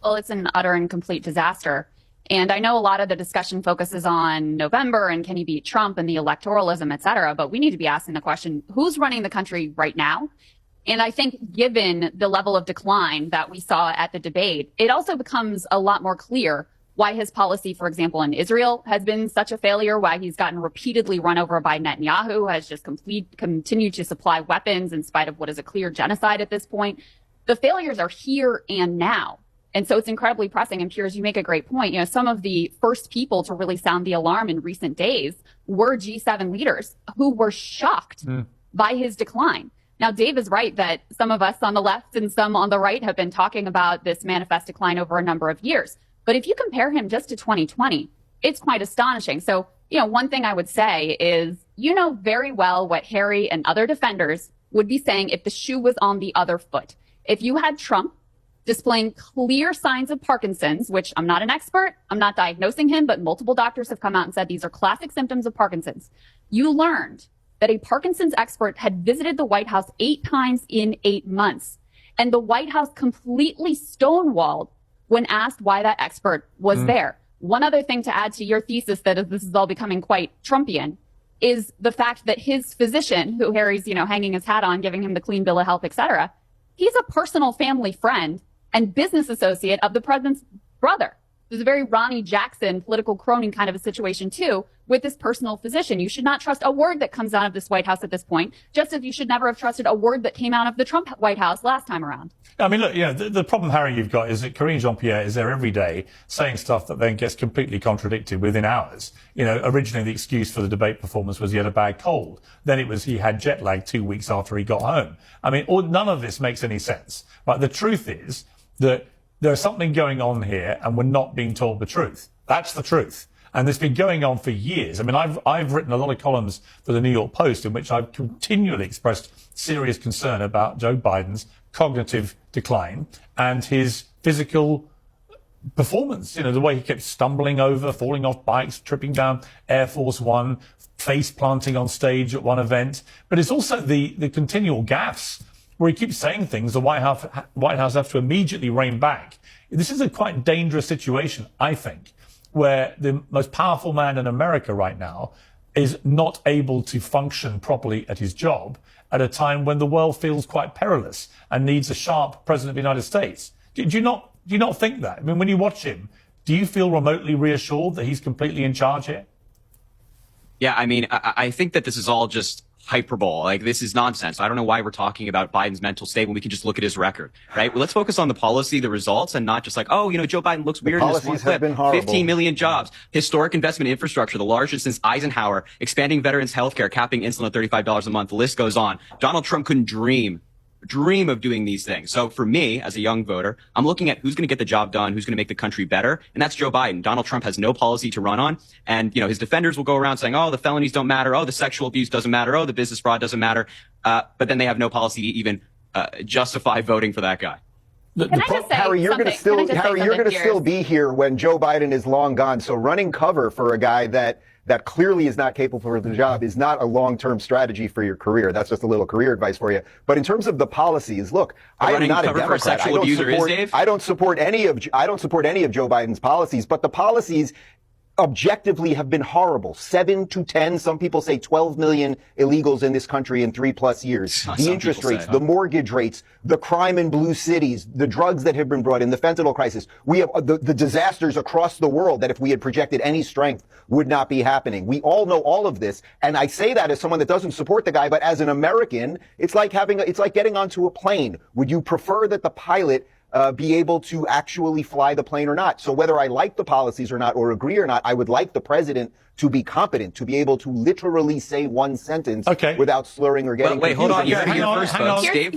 Well, it's an utter and complete disaster. And I know a lot of the discussion focuses on November and can he beat Trump and the electoralism, et cetera. But we need to be asking the question, who's running the country right now? And I think given the level of decline that we saw at the debate, it also becomes a lot more clear why his policy, for example, in Israel has been such a failure, why he's gotten repeatedly run over by Netanyahu, has just continued to supply weapons in spite of what is a clear genocide at this point. The failures are here and now. And so it's incredibly pressing. And Piers, you make a great point. You know, some of the first people to really sound the alarm in recent days were G7 leaders who were shocked by his decline. Now, Dave is right that some of us on the left and some on the right have been talking about this manifest decline over a number of years. But if you compare him just to 2020, it's quite astonishing. So, you know, one thing I would say is, you know very well what Harry and other defenders would be saying if the shoe was on the other foot. If you had Trump displaying clear signs of Parkinson's, which I'm not an expert, I'm not diagnosing him, but multiple doctors have come out and said these are classic symptoms of Parkinson's. You learned that a Parkinson's expert had visited the White House 8 times in 8 months. And the White House completely stonewalled when asked why that expert was there. One other thing to add to your thesis that this is all becoming quite Trumpian is the fact that his physician, who Harry's, you know, hanging his hat on, giving him the clean bill of health, et cetera, he's a personal family friend and business associate of the president's brother. There's a very Ronnie Jackson political crony kind of a situation, too, with this personal physician. You should not trust a word that comes out of this White House at this point, just as you should never have trusted a word that came out of the Trump White House last time around. I mean, look, you know, the problem, Harry, you've got is that Karine Jean-Pierre is there every day saying stuff that then gets completely contradicted within hours. You know, originally the excuse for the debate performance was he had a bad cold. Then it was he had jet lag 2 weeks after he got home. I mean, none of this makes any sense. But the truth is that there's something going on here and we're not being told the truth. That's the truth. And it's been going on for years. I mean, I've written a lot of columns for the New York Post in which I've continually expressed serious concern about Joe Biden's cognitive decline and his physical performance. You know, the way he kept stumbling over, falling off bikes, tripping down Air Force One, face planting on stage at one event. But it's also the continual gaffes where he keeps saying things the White House have to immediately rein back. This is a quite dangerous situation, I think, where the most powerful man in America right now is not able to function properly at his job at a time when the world feels quite perilous and needs a sharp president of the United States. Do you not think that? I mean, when you watch him, do you feel remotely reassured that he's completely in charge here? Yeah, I mean, I think that this is all just hyperbole. Like, this is nonsense. I don't know why we're talking about Biden's mental state when we can just look at his record, right? Well, let's focus on the policy, the results, and not just like, oh, you know, Joe Biden looks weird in this one clip. 15 million jobs, historic investment in infrastructure, the largest since Eisenhower, expanding veterans health care, capping insulin at $35 a month. The list goes on. Donald Trump couldn't dream of doing these things. So for me, as a young voter, I'm looking at who's going to get the job done, who's going to make the country better, and that's Joe Biden. Donald Trump has no policy to run on, and you know his defenders will go around saying, "Oh, the felonies don't matter. Oh, the sexual abuse doesn't matter. Oh, the business fraud doesn't matter." But then they have no policy to even justify voting for that guy. Harry, you're going to still be here when Joe Biden is long gone. So running cover for a guy that clearly is not capable of the job is not a long-term strategy for your career. That's just a little career advice for you. But in terms of the policies, look, I am not a Democrat. I don't support any of Joe Biden's policies, but the policies objectively have been horrible. 7 to 10, some people say 12 million illegals in this country in 3+ years. The interest rates, the mortgage rates, the crime in blue cities, the drugs that have been brought in, the fentanyl crisis. We have the disasters across the world that if we had projected any strength would not be happening. We all know all of this. And I say that as someone that doesn't support the guy, but as an American, it's like getting onto a plane. Would you prefer that the pilot be able to actually fly the plane or not? So whether I like the policies or not, or agree or not, I would like the president to be competent, to be able to literally say one sentence without slurring or getting confused. Wait, hold on. You heard it here first, folks. Dave,